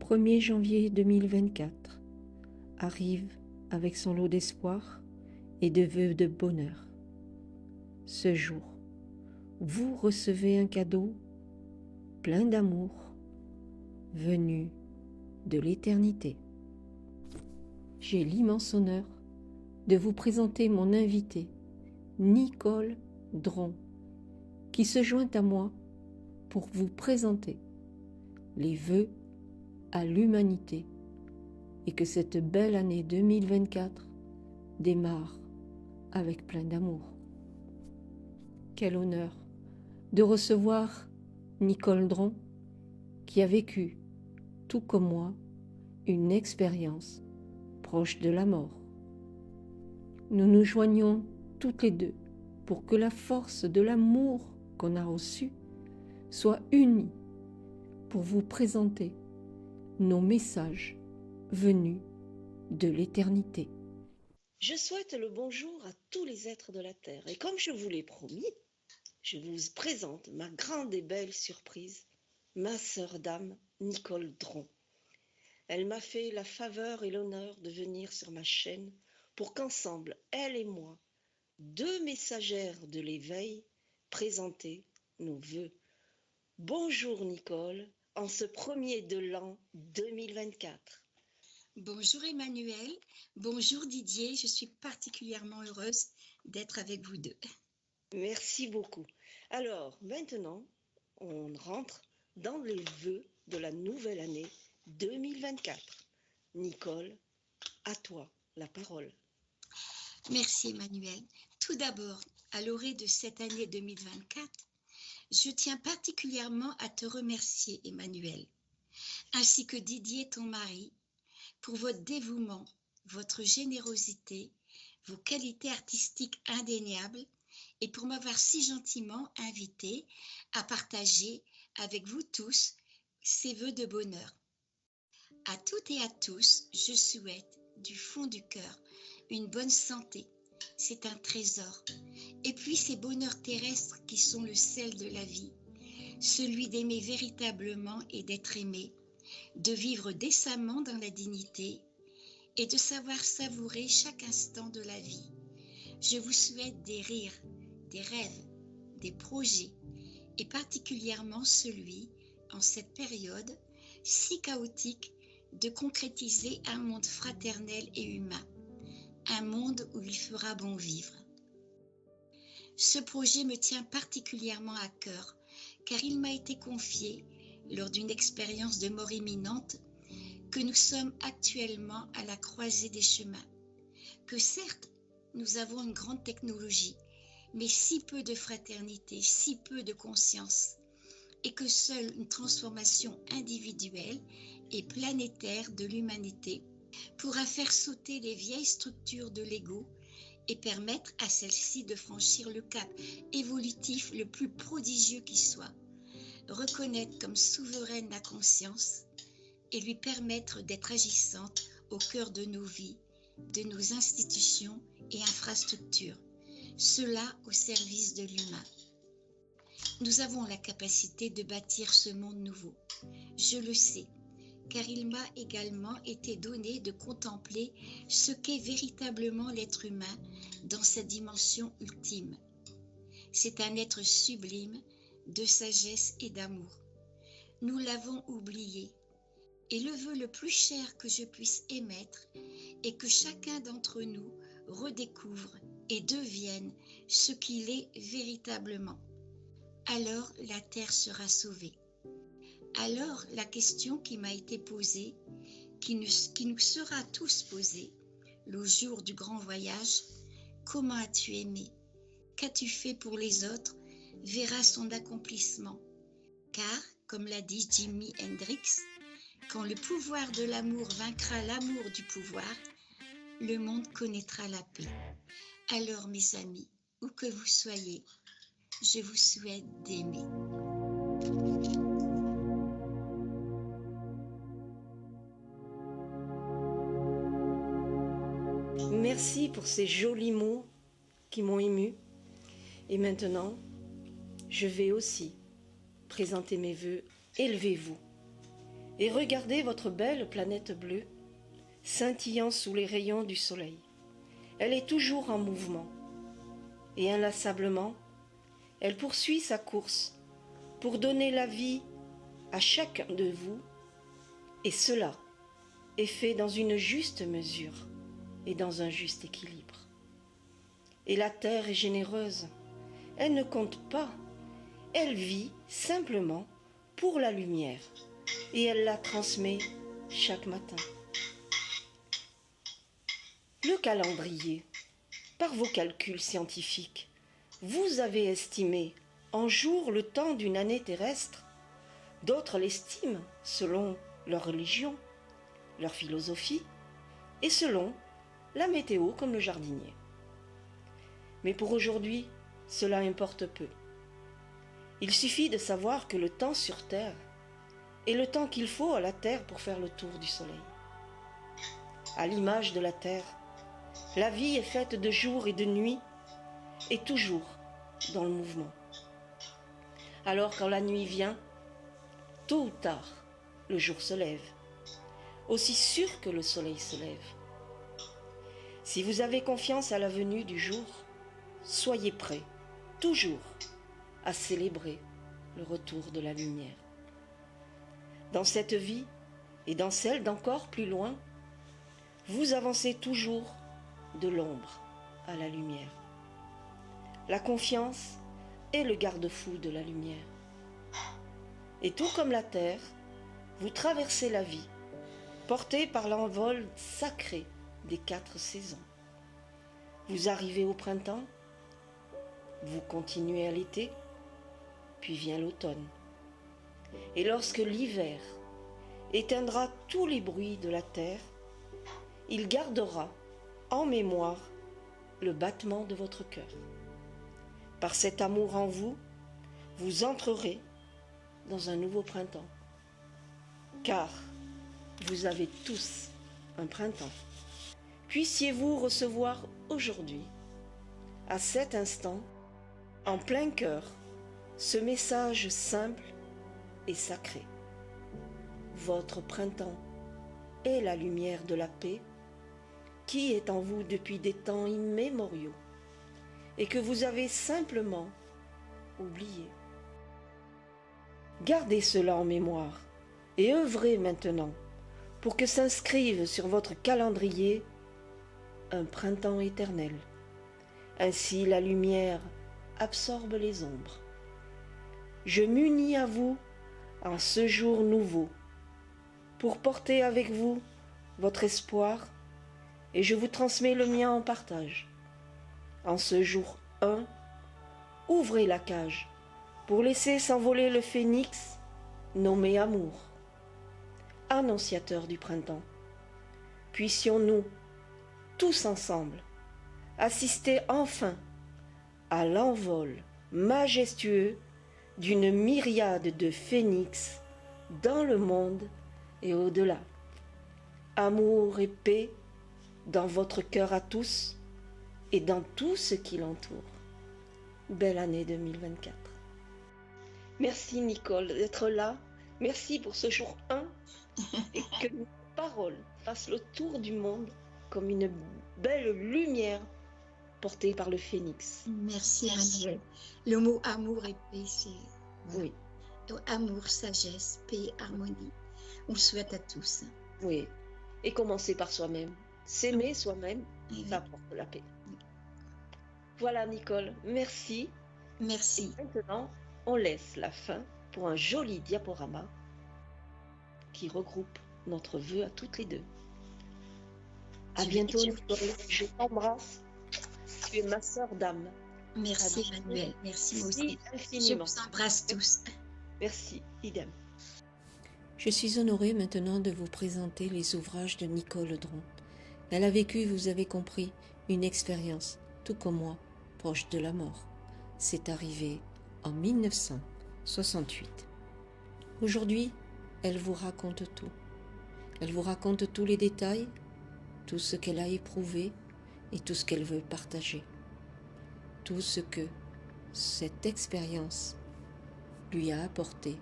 1er janvier 2024 arrive avec son lot d'espoir et de vœux de bonheur. Ce jour, vous recevez un cadeau plein d'amour venu de l'éternité. J'ai l'immense honneur de vous présenter mon invitée, Nicole Dron, qui se joint à moi pour vous présenter les vœux à l'humanité et que cette belle année 2024 démarre avec plein d'amour. Quel honneur de recevoir Nicole Dron, qui a vécu, tout comme moi, une expérience proche de la mort. Nous nous joignons toutes les deux pour que la force de l'amour qu'on a reçu soit unie pour vous présenter nos messages venus de l'éternité. Je souhaite le bonjour à tous les êtres de la Terre. Et comme je vous l'ai promis, je vous présente ma grande et belle surprise, ma sœur d'âme, Nicole Dron. Elle m'a fait la faveur et l'honneur de venir sur ma chaîne pour qu'ensemble, elle et moi, deux messagères de l'éveil, présenter nos vœux. Bonjour Nicole, en ce premier de l'an 2024. Bonjour Emmanuel, bonjour Didier, je suis particulièrement heureuse d'être avec vous deux. Merci beaucoup. Alors maintenant, on rentre dans les vœux de la nouvelle année 2024. Nicole, à toi la parole. Merci Emmanuel. Tout d'abord, à l'orée de cette année 2024, je tiens particulièrement à te remercier Emmanuel, ainsi que Didier, ton mari, pour votre dévouement, votre générosité, vos qualités artistiques indéniables et pour m'avoir si gentiment invité à partager avec vous tous ces vœux de bonheur. À toutes et à tous, je souhaite du fond du cœur une bonne santé. C'est un trésor. Et puis ces bonheurs terrestres qui sont le sel de la vie, celui d'aimer véritablement et d'être aimé, de vivre décemment dans la dignité et de savoir savourer chaque instant de la vie. Je vous souhaite des rires, des rêves, des projets et particulièrement celui, en cette période si chaotique, de concrétiser un monde fraternel et humain, un monde où il fera bon vivre. Ce projet me tient particulièrement à cœur car il m'a été confié lors d'une expérience de mort imminente que nous sommes actuellement à la croisée des chemins, que certes nous avons une grande technologie, mais si peu de fraternité, si peu de conscience, et que seule une transformation individuelle et planétaire de l'humanité pourra faire sauter les vieilles structures de l'ego et permettre à celle-ci de franchir le cap évolutif le plus prodigieux qui soit, reconnaître comme souveraine la conscience et lui permettre d'être agissante au cœur de nos vies, de nos institutions et infrastructures, cela au service de l'humain. Nous avons la capacité de bâtir ce monde nouveau. Je le sais, car il m'a également été donné de contempler ce qu'est véritablement l'être humain dans sa dimension ultime. C'est un être sublime de sagesse et d'amour. Nous l'avons oublié. Et le vœu le plus cher que je puisse émettre est que chacun d'entre nous redécouvre et devienne ce qu'il est véritablement. Alors la terre sera sauvée. Alors la question qui m'a été posée, qui nous sera tous posée, le jour du grand voyage, comment as-tu aimé? Qu'as-tu fait pour les autres? Verra son accomplissement. Car, comme l'a dit Jimi Hendrix, quand le pouvoir de l'amour vaincra l'amour du pouvoir, le monde connaîtra la paix. Alors mes amis, où que vous soyez, je vous souhaite d'aimer. Merci pour ces jolis mots qui m'ont ému. Et maintenant, je vais aussi présenter mes vœux. Élevez-vous. et regardez votre belle planète bleue, scintillant sous les rayons du soleil. Elle est toujours en mouvement, et inlassablement, elle poursuit sa course pour donner la vie à chacun de vous, et cela est fait dans une juste mesure et dans un juste équilibre. Et la terre est généreuse, elle ne compte pas, elle vit simplement pour la lumière, et elle la transmet chaque matin. Le calendrier, par vos calculs scientifiques, vous avez estimé en jours le temps d'une année terrestre. D'autres l'estiment selon leur religion, leur philosophie et selon la météo comme le jardinier. Mais pour aujourd'hui, cela importe peu. Il suffit de savoir que le temps sur Terre est le temps qu'il faut à la Terre pour faire le tour du Soleil. À l'image de la Terre, la vie est faite de jour et de nuit et toujours dans le mouvement. Alors quand la nuit vient, tôt ou tard, le jour se lève, aussi sûr que le soleil se lève. Si vous avez confiance à la venue du jour, soyez prêts, toujours, à célébrer le retour de la lumière. Dans cette vie, et dans celle d'encore plus loin, vous avancez toujours de l'ombre à la lumière. La confiance est le garde-fou de la lumière. Et tout comme la terre, vous traversez la vie, porté par l'envol sacré des 4 saisons. Vous arrivez au printemps, vous continuez à l'été, puis vient l'automne. Et lorsque l'hiver éteindra tous les bruits de la terre, il gardera en mémoire le battement de votre cœur. Par cet amour en vous, vous entrerez dans un nouveau printemps. Car vous avez tous un printemps. Puissiez-vous recevoir aujourd'hui, à cet instant, en plein cœur, ce message simple et sacré. Votre printemps est la lumière de la paix qui est en vous depuis des temps immémoriaux et que vous avez simplement oublié. Gardez cela en mémoire et œuvrez maintenant pour que s'inscrive sur votre calendrier un printemps éternel. Ainsi la lumière absorbe les ombres. Je m'unis à vous en ce jour nouveau pour porter avec vous votre espoir et je vous transmets le mien en partage. En ce jour 1, ouvrez la cage pour laisser s'envoler le phénix nommé amour. Annonciateur du printemps, puissions-nous, tous ensemble, assister enfin à l'envol majestueux d'une myriade de phénix dans le monde et au-delà. Amour et paix dans votre cœur à tous et dans tout ce qui l'entoure. Belle année 2024. Merci Nicole d'être là. Merci pour ce jour 1 et que nos paroles fassent le tour du monde comme une belle lumière portée par le phénix. Merci Emmanuel. Le mot amour et paix, c'est Oui. Amour, sagesse, paix, harmonie. On le souhaite à tous. Oui. Et commencer par soi-même. S'aimer soi-même, Oui. ça apporte la paix. Voilà Nicole, merci. Merci. Et maintenant, on laisse la fin pour un joli diaporama qui regroupe notre vœu à toutes les deux. À bientôt Nicole, je t'embrasse. Tu es ma sœur d'âme. Merci Emmanuel, merci moi aussi. Infiniment. Je vous embrasse tous. Merci, idem. Je suis honorée maintenant de vous présenter les ouvrages de Nicole Dron. Elle a vécu, vous avez compris, une expérience, tout comme moi, proche de la mort. C'est arrivé en 1968. Aujourd'hui, elle vous raconte tout. Elle vous raconte tous les détails, tout ce qu'elle a éprouvé et tout ce qu'elle veut partager. Tout ce que cette expérience lui a apporté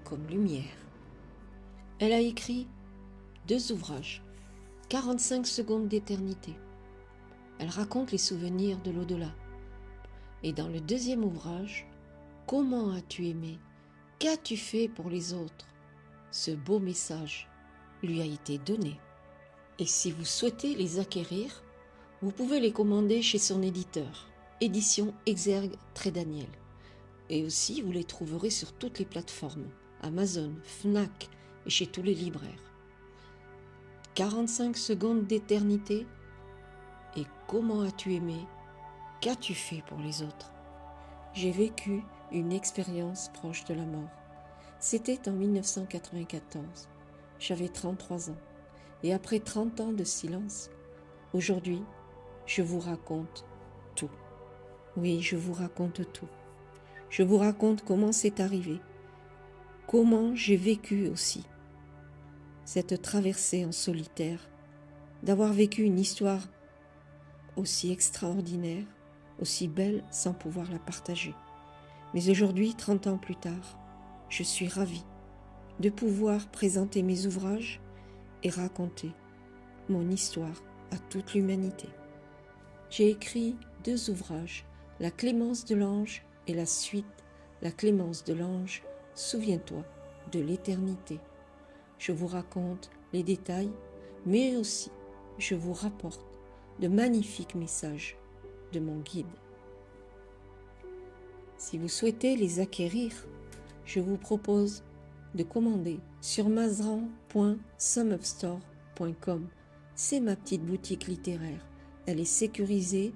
comme lumière. Elle a écrit 2 ouvrages, 45 secondes d'éternité. Elle raconte les souvenirs de l'au-delà. Et dans le 2e ouvrage, Comment as-tu aimé? Qu'as-tu fait pour les autres? Ce beau message lui a été donné. Et si vous souhaitez les acquérir, vous pouvez les commander chez son éditeur, Édition Exergue Trédaniel. Et aussi, vous les trouverez sur toutes les plateformes, Amazon, Fnac et chez tous les libraires. 45 secondes d'éternité. Et comment as-tu aimé? Qu'as-tu fait pour les autres? J'ai vécu une expérience proche de la mort. C'était en 1994. J'avais 33 ans. Et après 30 ans de silence, aujourd'hui, je vous raconte tout. Oui, je vous raconte tout. Je vous raconte comment c'est arrivé, comment j'ai vécu aussi cette traversée en solitaire, d'avoir vécu une histoire aussi extraordinaire, aussi belle sans pouvoir la partager. Mais aujourd'hui, 30 ans plus tard, je suis ravie de pouvoir présenter mes ouvrages et raconter mon histoire à toute l'humanité. J'ai écrit 2 ouvrages, La Clémence de l'Ange et la suite, La Clémence de l'Ange, Souviens-toi de l'éternité. Je vous raconte les détails, mais aussi je vous rapporte de magnifiques messages de mon guide. Si vous souhaitez les acquérir, je vous propose de commander sur mazran.sumupstore.com. C'est ma petite boutique littéraire. Elle est sécurisée,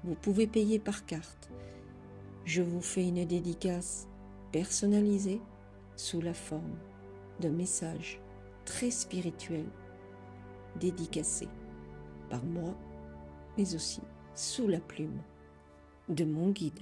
vous pouvez payer par carte. Je vous fais une dédicace personnalisée sous la forme d'un message très spirituel dédicacé par moi, mais aussi sous la plume de mon guide.